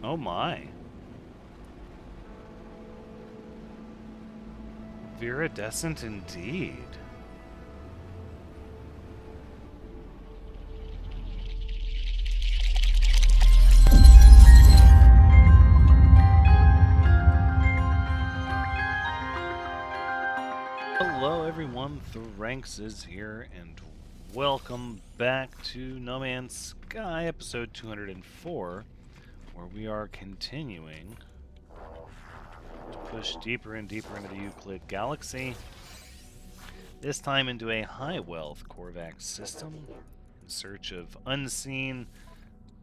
Oh my. Viridescent indeed. Hello everyone, Thranxes here, and welcome back to No Man's Sky, episode 204, where we are continuing to push deeper and deeper into the Euclid galaxy, this time into a high-wealth Korvax system, in search of unseen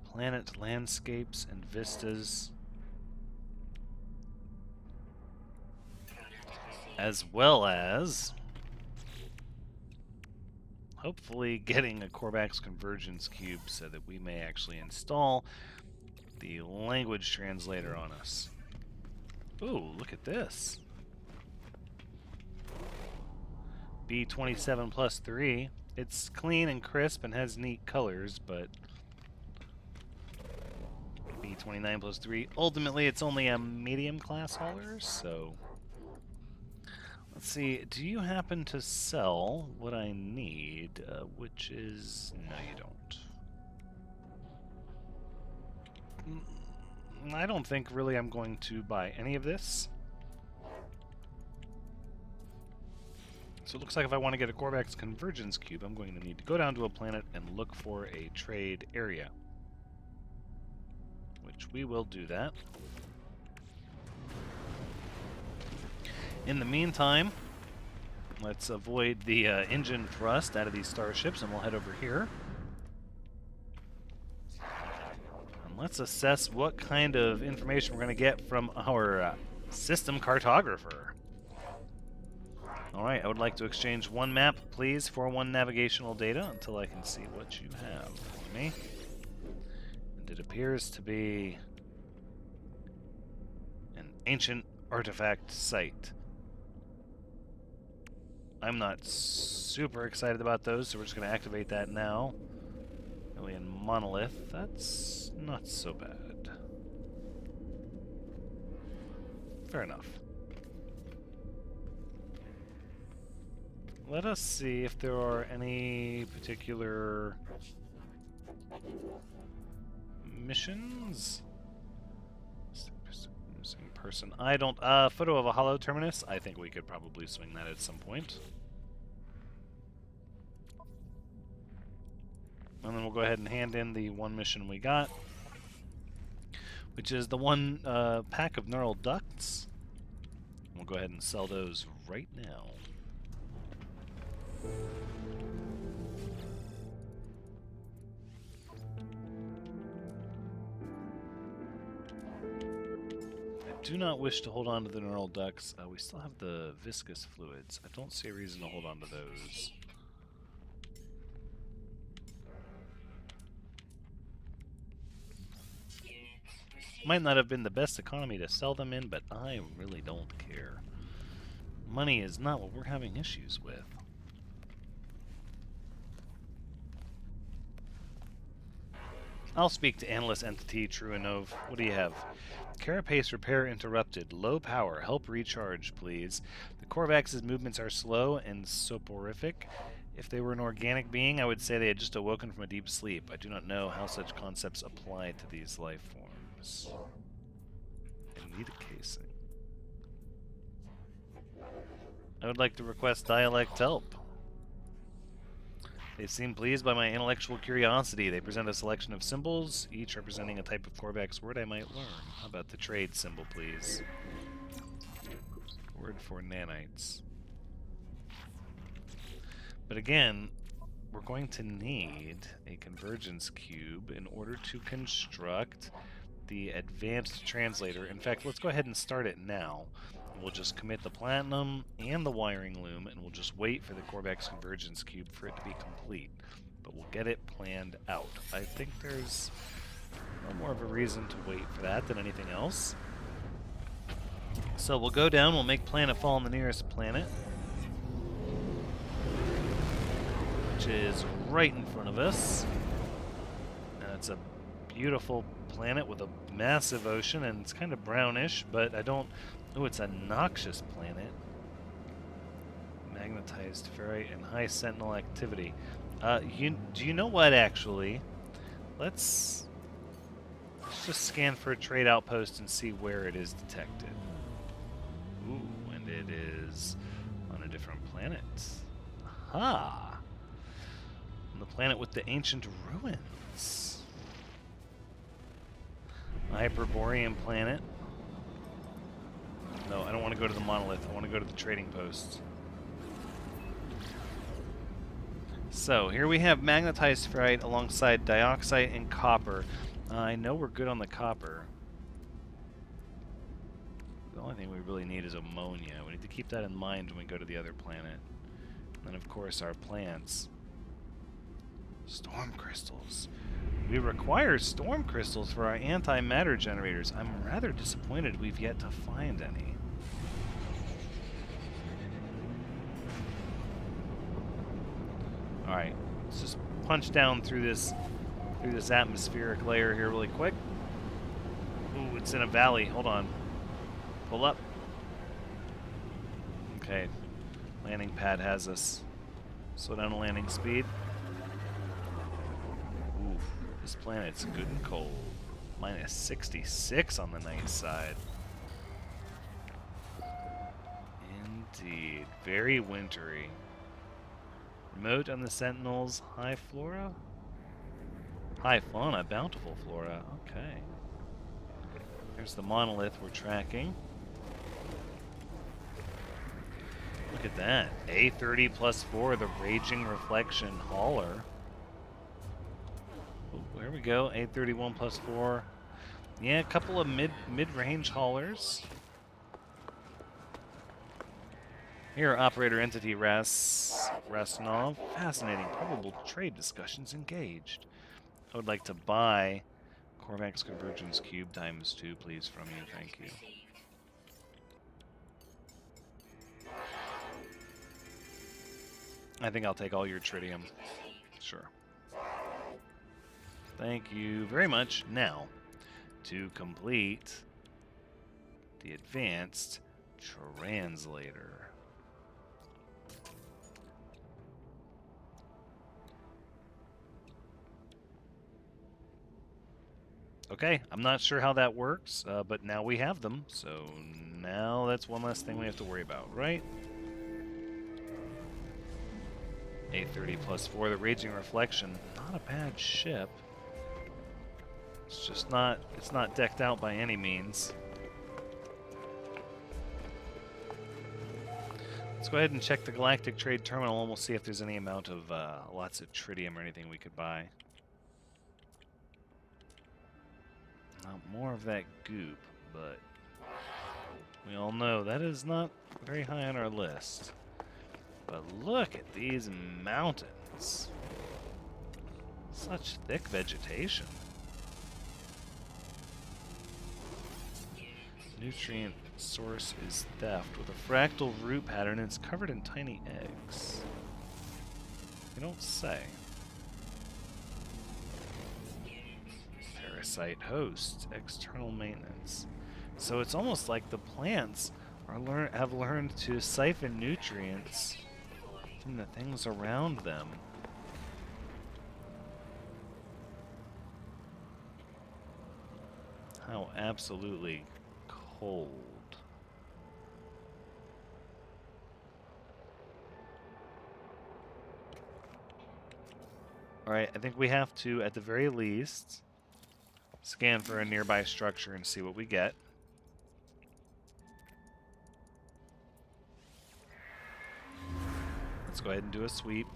planet landscapes and vistas, as well as hopefully getting a Korvax convergence cube so that we may actually install the language translator on us. Ooh, look at this. B27 plus 3. It's clean and crisp and has neat colors, but B29 plus 3. Ultimately, it's only a medium class hauler, so let's see. Do you happen to sell what I need? Which is... no, you don't. I don't think really I'm going to buy any of this. So it looks like if I want to get a Korvax convergence cube, I'm going to need to go down to a planet and look for a trade area. Which we will do that. In the meantime, let's avoid the engine thrust out of these starships, and we'll head over here. And let's assess what kind of information we're going to get from our system cartographer. Alright, I would like to exchange one map, please, for one navigational data until I can see what you have for me. And it appears to be an ancient artifact site. I'm not super excited about those, so we're just going to activate that now. Alien monolith, that's not so bad. Fair enough. Let us see if there are any particular missions. Missing person. I don't. Photo of a hollow terminus. I think we could probably swing that at some point. And then we'll go ahead and hand in the one mission we got, which is the one pack of neural ducts. We'll go ahead and sell those right now. I do not wish to hold on to the neural ducts. We still have the viscous fluids. I don't see a reason to hold on to those. Might not have been the best economy to sell them in, but I really don't care. Money is not what we're having issues with. I'll speak to Analyst Entity Truanov. What do you have? Carapace repair interrupted. Low power. Help recharge, please. The Korvax's movements are slow and soporific. If they were an organic being, I would say they had just awoken from a deep sleep. I do not know how such concepts apply to these life forms. I need a casing. I would like to request dialect help. They seem pleased by my intellectual curiosity. They present a selection of symbols, each representing a type of Korvax word I might learn. How about the trade symbol, please? Word for nanites. But again, we're going to need a convergence cube in order to construct the advanced translator. In fact, let's go ahead and start it now. We'll just commit the platinum and the wiring loom, and we'll just wait for the Korvax convergence cube for it to be complete. But we'll get it planned out. I think there's no more of a reason to wait for that than anything else. So we'll go down, we'll make planetfall on the nearest planet, which is right in front of us. And it's a beautiful planet with a massive ocean, and it's kind of brownish, but I don't... Oh, it's a noxious planet. Magnetized ferrite and high sentinel activity. Do you know what, actually? Let's just scan for a trade outpost and see where it is detected. Ooh, and it is on a different planet. Aha! On the planet with the ancient ruins. A Hyperborean planet. No, I don't want to go to the monolith. I want to go to the trading posts. So, here we have magnetized ferrite alongside dioxide and copper. I know we're good on the copper. The only thing we really need is ammonia. We need to keep that in mind when we go to the other planet. And of course, our plants. Storm crystals. We require storm crystals for our antimatter generators. I'm rather disappointed we've yet to find any. Alright, let's just punch down through this atmospheric layer here really quick. Ooh, it's in a valley. Hold on. Pull up. Okay. Landing pad has us. Slow down the landing speed. Oof. This planet's good and cold. Minus 66 on the night side. Indeed. Very wintry. Remote on the Sentinels. High flora? High fauna. Bountiful flora. Okay. There's the monolith we're tracking. Look at that. A30 plus 4, the Raging Reflection Hauler. Oh, there we go. A31 plus 4. Yeah, a couple of mid-range haulers. Here, Operator Entity Rasnov. Fascinating. Probable trade discussions engaged. I would like to buy Corvax Convergence Cube ×2, please, from you. Thank you. I think I'll take all your tritium. Sure. Thank you very much. Now, to complete the advanced translator. Okay, I'm not sure how that works, but now we have them, so now that's one less thing we have to worry about, right? A30 plus 4, the Raging Reflection. Not a bad ship. It's just not, it's not decked out by any means. Let's go ahead and check the Galactic Trade Terminal and we'll see if there's any amount of lots of tritium or anything we could buy. Not more of that goop, but we all know that is not very high on our list. But look at these mountains. Such thick vegetation. Nutrient source is theft with a fractal root pattern and it's covered in tiny eggs. You don't say. Parasite host, external maintenance. So it's almost like the plants are have learned to siphon nutrients from the things around them. How absolutely cold. Alright, I think we have to, at the very least, scan for a nearby structure and see what we get. Let's go ahead and do a sweep.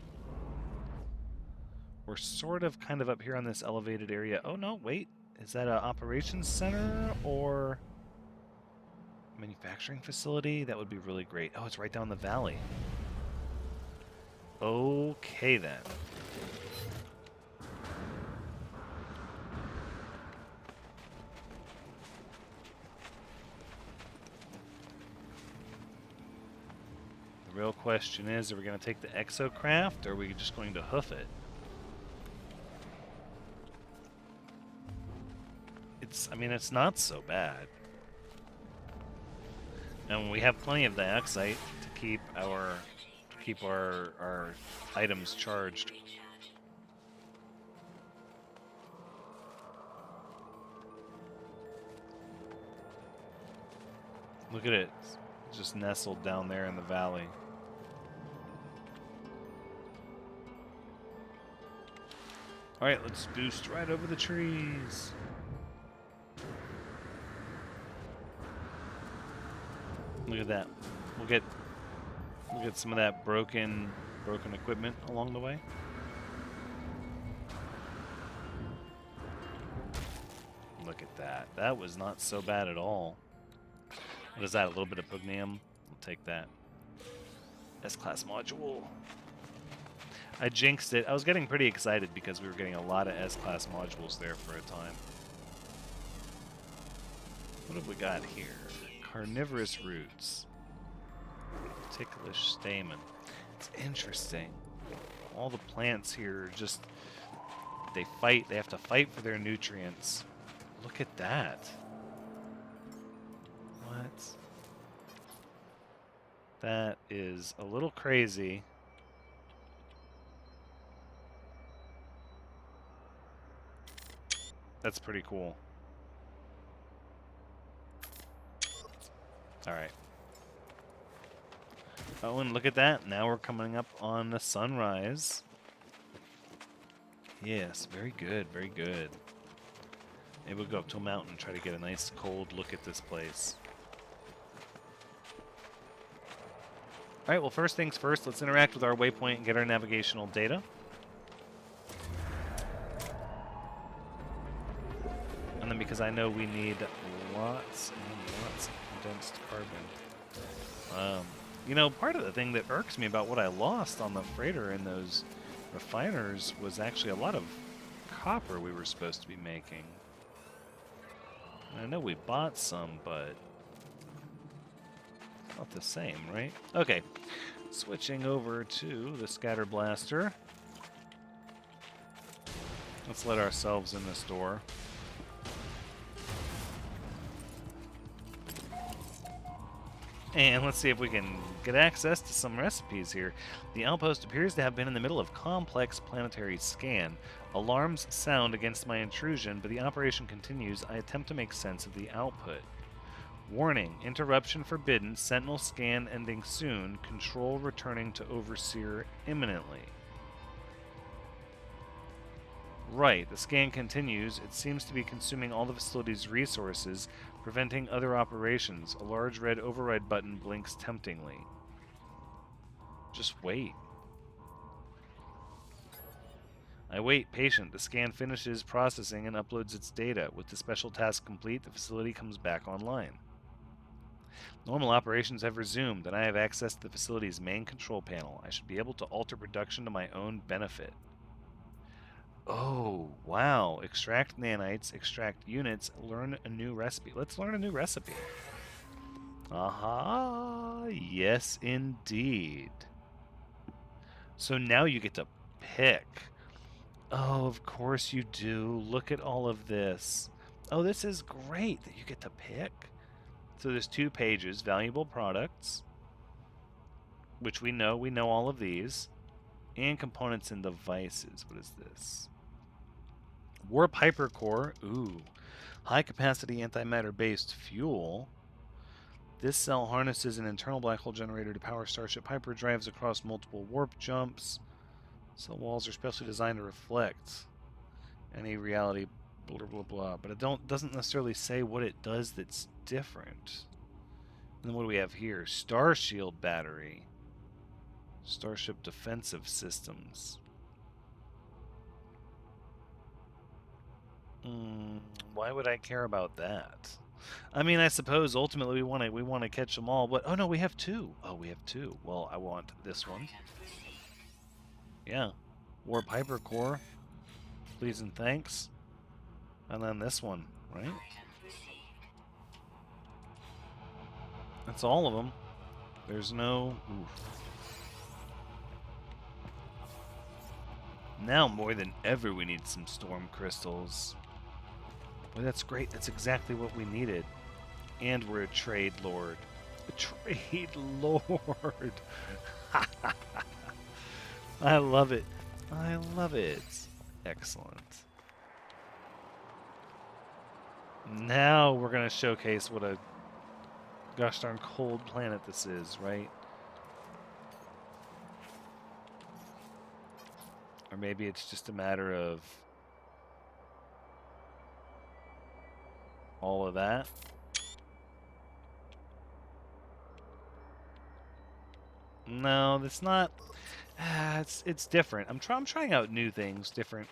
We're sort of kind of up here on this elevated area. Oh no, wait. Is that an operations center or manufacturing facility? That would be really great. Oh, it's right down the valley. Okay then. The real question is, are we going to take the exocraft or are we just going to hoof it? I mean, it's not so bad. And we have plenty of dioxide to keep our items charged. Look at it, it's just nestled down there in the valley. All right, let's boost right over the trees. Look at that. We'll get some of that broken equipment along the way. Look at that. That was not so bad at all. What is that? A little bit of pugnium? We'll take that. S-class module. I jinxed it. I was getting pretty excited because we were getting a lot of S-class modules there for a time. What have we got here? Carnivorous roots. Ticklish stamen. It's interesting. All the plants here are just... They fight. They have to fight for their nutrients. Look at that. What? That is a little crazy. That's pretty cool. Alright. Oh, and look at that. Now we're coming up on the sunrise. Yes, very good, very good. Maybe we'll go up to a mountain and try to get a nice cold look at this place. Alright, well, first things first, let's interact with our waypoint and get our navigational data. And then because I know we need lots and lots of condensed carbon. You know, part of the thing that irks me about what I lost on the freighter in those refiners was actually a lot of copper we were supposed to be making. I know we bought some, but it's not the same, right? Okay, switching over to the scatter blaster. Let's let ourselves in this door. And let's see if we can get access to some recipes here. The outpost appears to have been in the middle of complex planetary scan. Alarms sound against my intrusion, but the operation continues. I attempt to make sense of the output. Warning, interruption forbidden, sentinel scan ending soon, control returning to overseer imminently. Right, the scan continues. It seems to be consuming all the facility's resources, preventing other operations. A large red override button blinks temptingly. Just wait. I wait, patient. The scan finishes processing and uploads its data. With the special task complete, the facility comes back online. Normal operations have resumed, and I have access to the facility's main control panel. I should be able to alter production to my own benefit. Oh, wow. Extract nanites, extract units, learn a new recipe. Let's learn a new recipe. Aha, yes indeed. So now you get to pick. Oh, of course you do. Look at all of this. Oh, this is great that you get to pick. So there's 2 pages, valuable products, which we know all of these, and components and devices. What is this? Warp hypercore. Ooh. High capacity antimatter based fuel. This cell harnesses an internal black hole generator to power Starship hyperdrives across multiple warp jumps. Cell walls are specially designed to reflect any reality, blah blah blah. But it doesn't necessarily say what it does that's different. And then what do we have here? Star Shield battery. Starship defensive systems. Why would I care about that? I mean, I suppose ultimately we want to catch them all, but oh no, we have 2. Oh, we have 2. Well, I want this one. Yeah. Warp hypercore. Please and thanks. And then this one, right? That's all of them. There's no... Oof. Now more than ever we need some storm crystals. Boy, that's great. That's exactly what we needed. And we're a trade lord. A trade lord. I love it. I love it. Excellent. Now we're going to showcase what a gosh darn cold planet this is, right? Or maybe it's just a matter of all of that. No, that's not. It's different. I'm trying out new things, different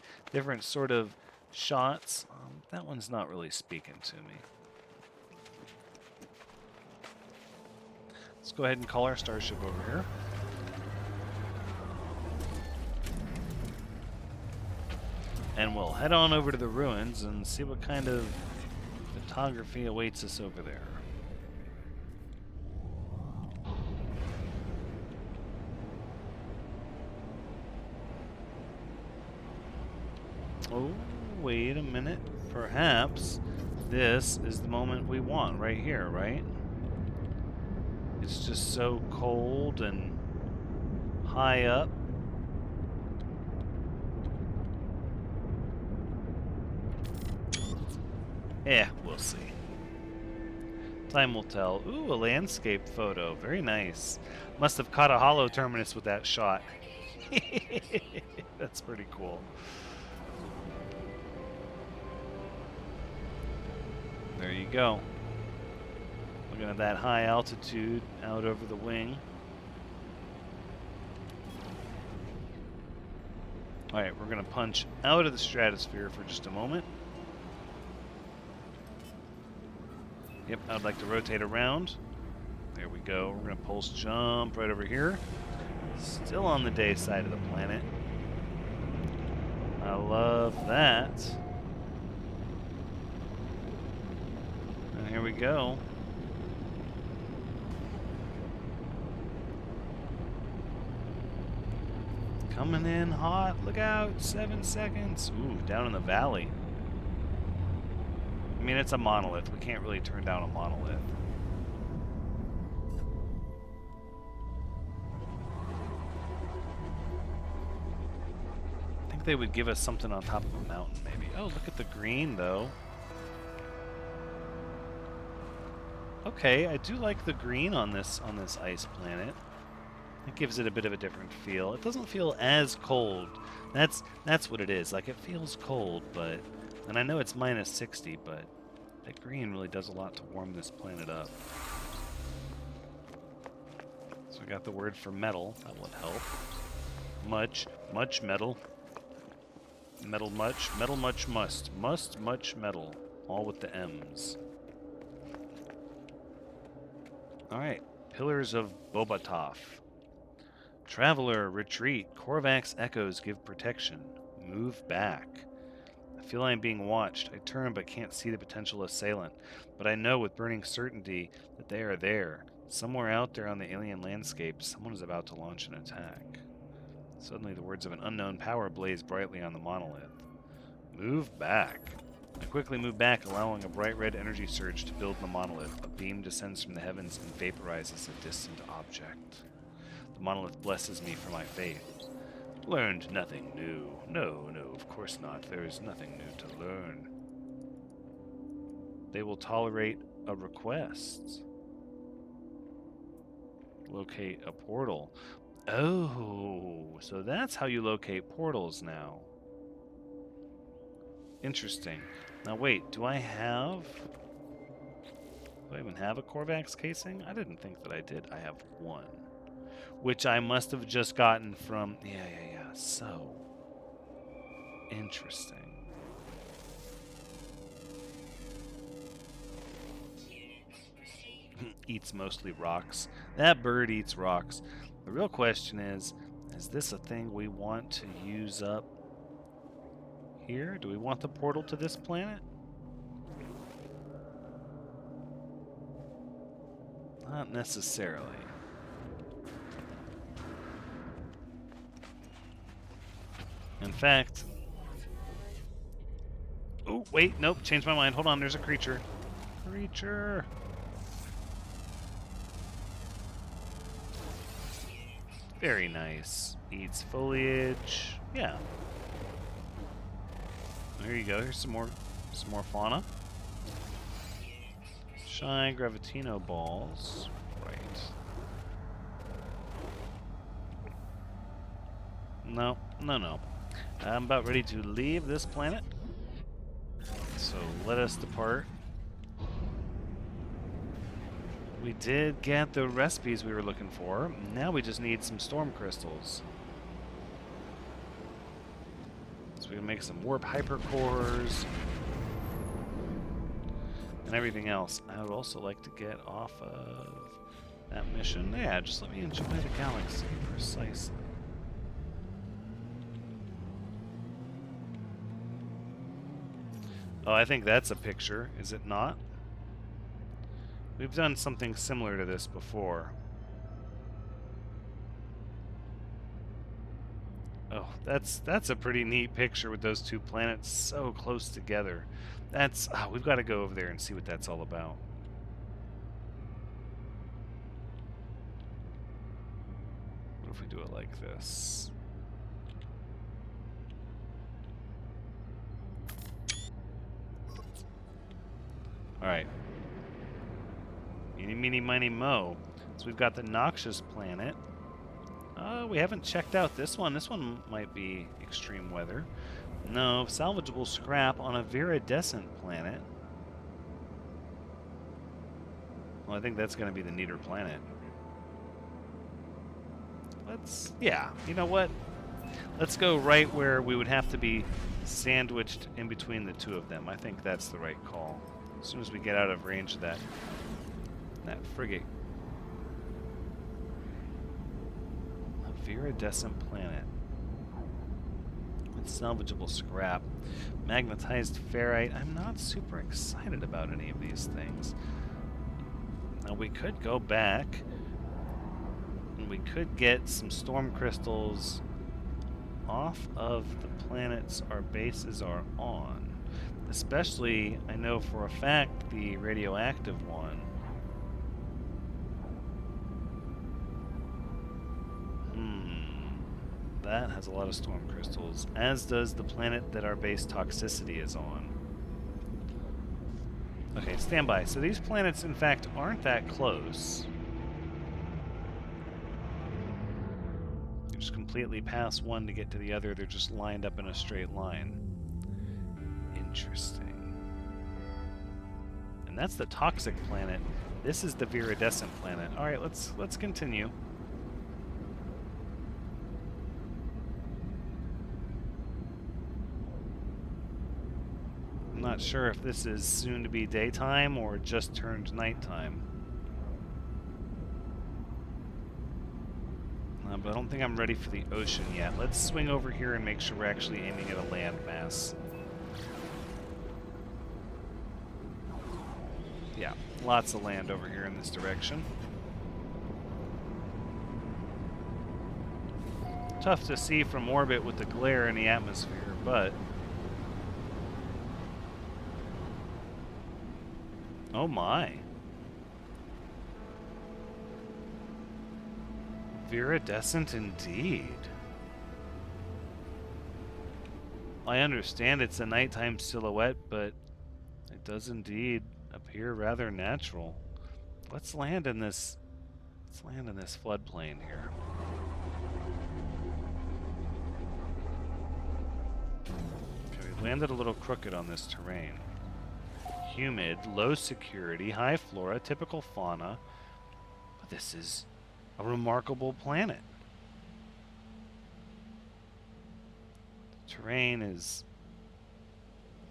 sort of shots. That one's not really speaking to me. Let's go ahead and call our starship over here. And we'll head on over to the ruins and see what kind of photography awaits us over there. Oh, wait a minute. Perhaps this is the moment we want right here, right? It's just so cold and high up. Yeah, we'll see. Time will tell. Ooh, a landscape photo. Very nice. Must have caught a hollow terminus with that shot. That's pretty cool. There you go. Looking at that high altitude out over the wing. Alright, we're going to punch out of the stratosphere for just a moment. Yep, I'd like to rotate around. There we go. We're going to pulse jump right over here. Still on the day side of the planet. I love that. And here we go. Coming in hot. Look out. 7 seconds. Ooh, down in the valley. I mean, it's a monolith. We can't really turn down a monolith. I think they would give us something on top of a mountain, maybe. Oh, look at the green, though. Okay, I do like the green on this ice planet. It gives it a bit of a different feel. It doesn't feel as cold. That's what it is. Like, it feels cold, but... And I know it's minus 60, but that green really does a lot to warm this planet up. So I got the word for metal. That would help. Much metal. Metal much must. Must much metal. All with the M's. Alright. Pillars of Bobatov. Traveler, retreat. Korvax echoes give protection. Move back. I feel I am being watched. I turn but can't see the potential assailant. But I know with burning certainty that they are there. Somewhere out there on the alien landscape, someone is about to launch an attack. Suddenly the words of an unknown power blaze brightly on the monolith. Move back. I quickly move back, allowing a bright red energy surge to build in the monolith. A beam descends from the heavens and vaporizes a distant object. The monolith blesses me for my faith. Learned nothing new. No, of course not. There is nothing new to learn. They will tolerate a request. Locate a portal. Oh, so that's how you locate portals now. Interesting. Now wait, do I even have a Korvax casing? I didn't think that I did. I have one. Which I must have just gotten from... Yeah. So... Interesting. Eats mostly rocks. That bird eats rocks. The real question is this a thing we want to use up here? Do we want the portal to this planet? Not necessarily. In fact, Oh, wait, nope, changed my mind. Hold on, there's a creature. Creature! Very nice. Eats foliage. Yeah. Here you go. Here's some more fauna. Shy Gravitino balls. Right. No. I'm about ready to leave this planet. So let us depart. We did get the recipes we were looking for. Now we just need some storm crystals. So we can make some warp hypercores and everything else. I would also like to get off of that mission. Yeah, just let me enjoy the galaxy precisely. Oh, I think that's a picture, is it not? We've done something similar to this before. Oh, that's a pretty neat picture with those two planets so close together. That's we've got to go over there and see what that's all about. What if we do it like this? All right. Eeny, meeny, miny, mo. So we've got the noxious planet. We haven't checked out this one. This one might be extreme weather. No, salvageable scrap on a viridescent planet. Well, I think that's going to be the neater planet. Yeah, you know what? Let's go right where we would have to be sandwiched in between the two of them. I think that's the right call. As soon as we get out of range of that frigate. A viridescent planet with salvageable scrap. Magnetized ferrite. I'm not super excited about any of these things. Now we could go back and we could get some storm crystals off of the planets our bases are on. Especially, I know for a fact, the radioactive one. That has a lot of storm crystals, as does the planet that our base toxicity is on. Okay, stand by. So these planets, in fact, aren't that close. You just completely pass one to get to the other. They're just lined up in a straight line. Interesting. And that's the toxic planet. This is the viridescent planet. All right, let's continue. I'm not sure if this is soon to be daytime or just turned nighttime. But I don't think I'm ready for the ocean yet. Let's swing over here and make sure we're actually aiming at a landmass. Yeah, lots of land over here in this direction. Tough to see from orbit with the glare in the atmosphere, but... Oh my. Viridescent indeed. I understand it's a nighttime silhouette, but it does indeed appear rather natural. Let's land in this floodplain here. Okay, we landed a little crooked on this terrain. Humid, low security, high flora, typical fauna. But this is a remarkable planet. The terrain is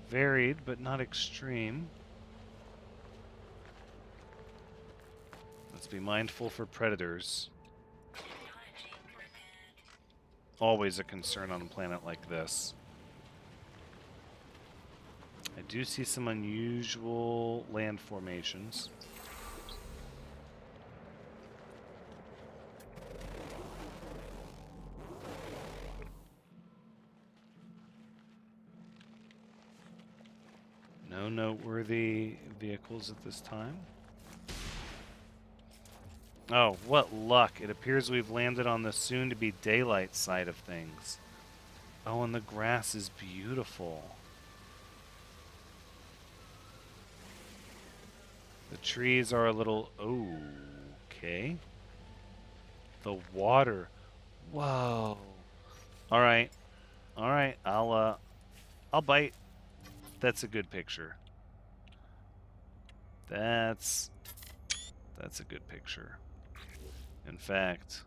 varied, but not extreme. Let's be mindful for predators. Always a concern on a planet like this. I do see some unusual land formations. noteworthy vehicles at this time. Oh, what luck. It appears we've landed on the soon-to-be daylight side of things. Oh, and the grass is beautiful. The trees are a little... Oh, okay. The water. Whoa. All right. All right. I'll bite. That's a good picture. That's a good picture. In fact,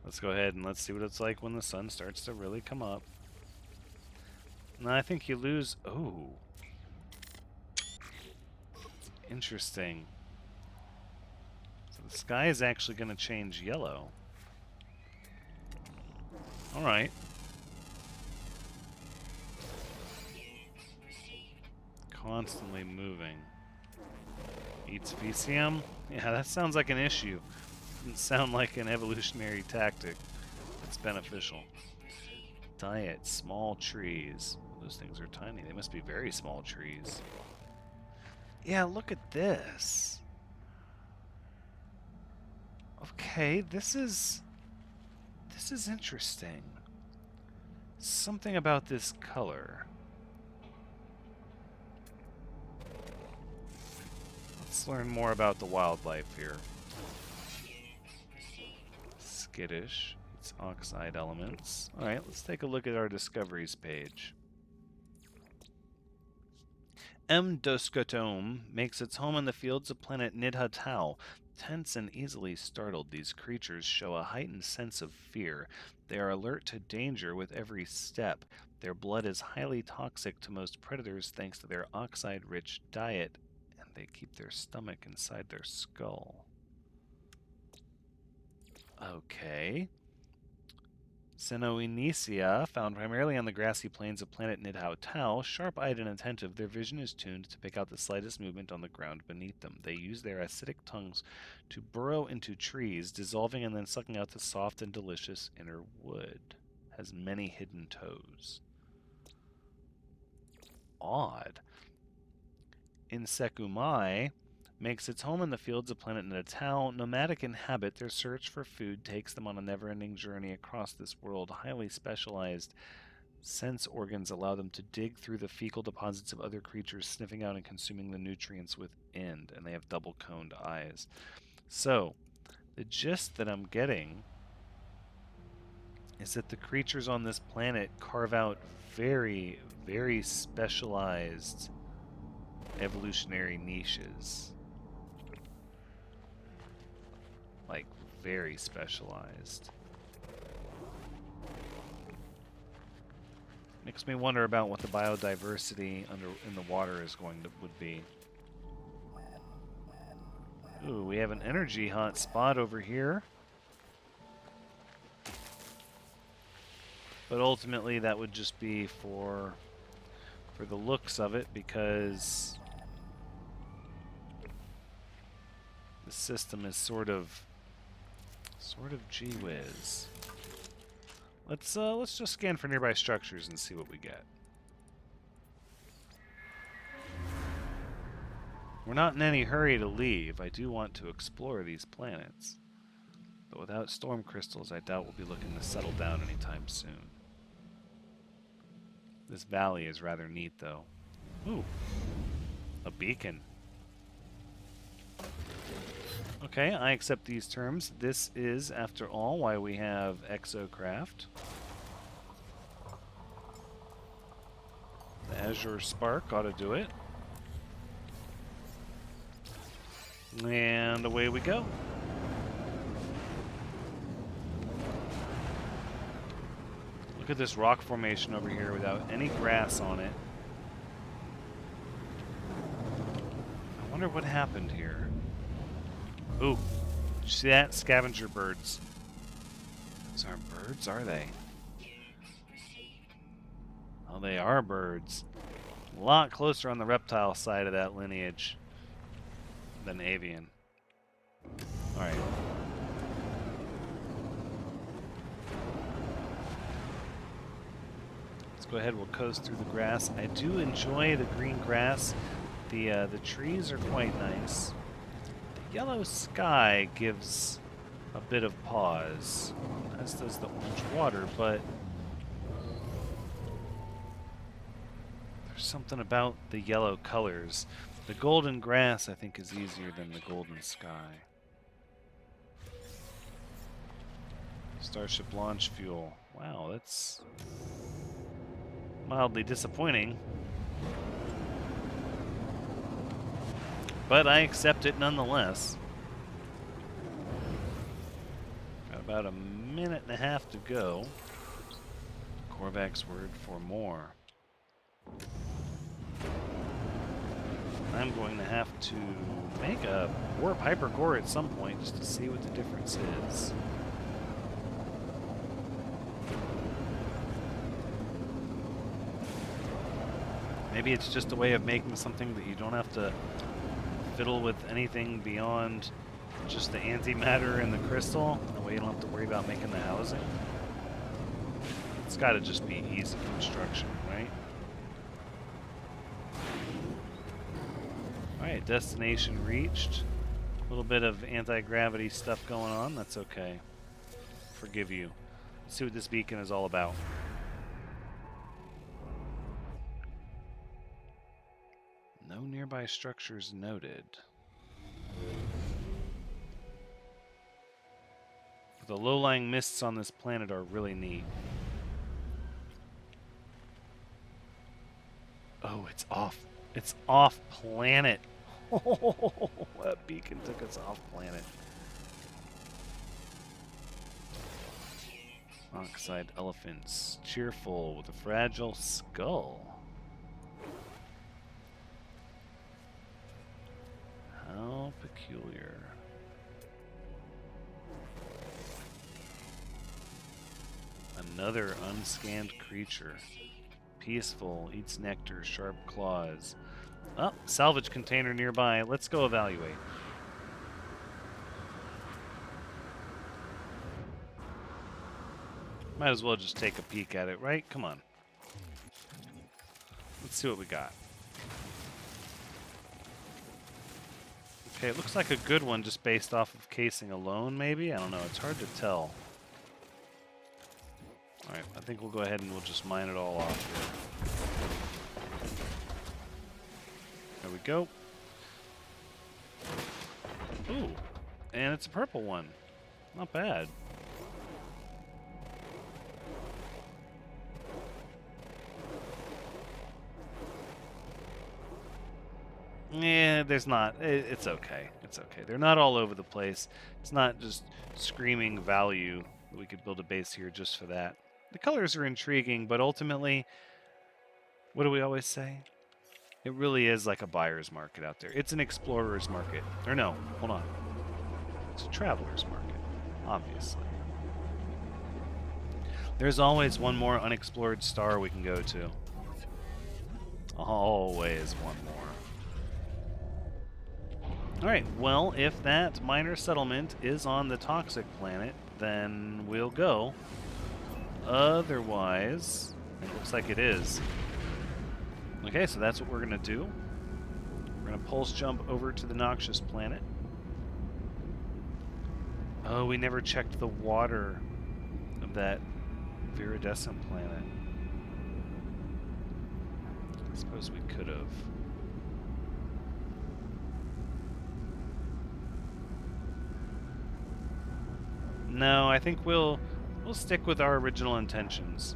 let's go ahead and let's see what it's like when the sun starts to really come up. And I think you lose... Oh. Interesting. So the sky is actually going to change yellow. Alright. Constantly moving. Eats VCM? Yeah, that sounds like an issue. Doesn't sound like an evolutionary tactic. It's beneficial. Diet, small trees. Those things are tiny. They must be very small trees. Yeah, look at this. Okay, this is interesting. Something about this color. Let's learn more about the wildlife here. Skittish. It's oxide elements. Alright, let's take a look at our discoveries page. M. Doscotome makes its home in the fields of planet Nidha Tau. Tense and easily startled, these creatures show a heightened sense of fear. They are alert to danger with every step. Their blood is highly toxic to most predators thanks to their oxide-rich diet, and they keep their stomach inside their skull. Okay. Cenoenesia, found primarily on the grassy plains of planet Nidhau Tau, sharp-eyed and attentive, their vision is tuned to pick out the slightest movement on the ground beneath them. They use their acidic tongues to burrow into trees, dissolving and then sucking out the soft and delicious inner wood. Has many hidden toes. Odd. Insecumai makes its home in the fields of planet Natal. Nomadic in habit, their search for food takes them on a never-ending journey across this world. Highly specialized sense organs allow them to dig through the fecal deposits of other creatures, sniffing out and consuming the nutrients within, and they have double-coned eyes. So, the gist that I'm getting is that the creatures on this planet carve out very, very specialized evolutionary niches. Like, very specialized. Makes me wonder about what the biodiversity in the water is would be. Ooh, we have an energy hot spot over here. But ultimately that would just be for the looks of it, because the system is sort of gee whiz. Let's just scan for nearby structures and see what we get. We're not in any hurry to leave. I do want to explore these planets. But without storm crystals, I doubt we'll be looking to settle down anytime soon. This valley is rather neat, though. Ooh. A beacon. Okay, I accept these terms. This is, after all, why we have Exocraft. The Azure Spark ought to do it. And away we go. Look at this rock formation over here without any grass on it. I wonder what happened here. Ooh, did you see that? Scavenger birds. Those aren't birds, are they? Oh, they are birds. A lot closer on the reptile side of that lineage than avian. Alright. go ahead. We'll coast through the grass. I do enjoy the green grass. The trees are quite nice. The yellow sky gives a bit of pause, as does the orange water, but there's something about the yellow colors. The golden grass, I think, is easier than the golden sky. Starship launch fuel. Wow, that's mildly disappointing. But I accept it nonetheless. Got about a minute and a half to go. Korvac's word for more. I'm going to have to make a warp hypercore at some point just to see what the difference is. Maybe it's just a way of making something that you don't have to fiddle with anything beyond just the antimatter and the crystal. That way you don't have to worry about making the housing. It's got to just be easy construction, right? Alright, destination reached. A little bit of anti-gravity stuff going on. That's okay. Forgive you. Let's see what this beacon is all about. No nearby structures noted. The low-lying mists on this planet are really neat. Oh, it's off. It's off planet. Oh, that beacon took us off planet. Oxide elephants, cheerful with a fragile skull. How peculiar. Another unscanned creature. Peaceful, eats nectar, sharp claws. Oh, salvage container nearby. Let's go evaluate. Might as well just take a peek at it, right? Come on. Let's see what we got. Okay, it looks like a good one just based off of casing alone, maybe? I don't know. It's hard to tell. Alright, I think we'll go ahead and we'll just mine it all off here. There we go. Ooh, and it's a purple one. Not bad. Yeah, there's not. It's okay. It's okay. They're not all over the place. It's not just screaming value. We could build a base here just for that. The colors are intriguing, but ultimately, what do we always say? It really is like a buyer's market out there. It's an explorer's market. Or no, hold on. It's a traveler's market, obviously. There's always one more unexplored star we can go to. Always one more. Alright, well, if that minor settlement is on the toxic planet, then we'll go. Otherwise, it looks like it is. Okay, so that's what we're going to do. We're going to pulse jump over to the noxious planet. Oh, we never checked the water of that viridescent planet. I suppose we could have. No, I think we'll stick with our original intentions.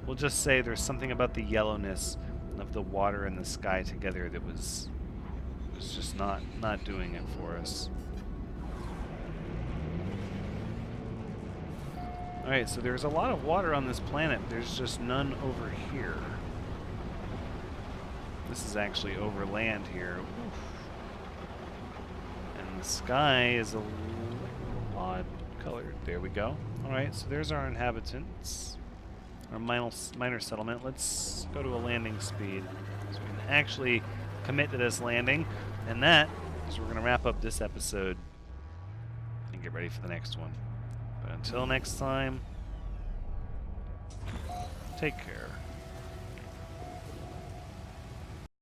We'll just say there's something about the yellowness of the water and the sky together that was just not doing it for us. Alright, so there's a lot of water on this planet. There's just none over here. This is actually over land here. Oof. And the sky is a little odd colored. There we go. Alright, so there's our inhabitants. Our minor settlement. Let's go to a landing speed so we can actually commit to this landing. And that is we're going to wrap up this episode and get ready for the next one. But until next time, take care.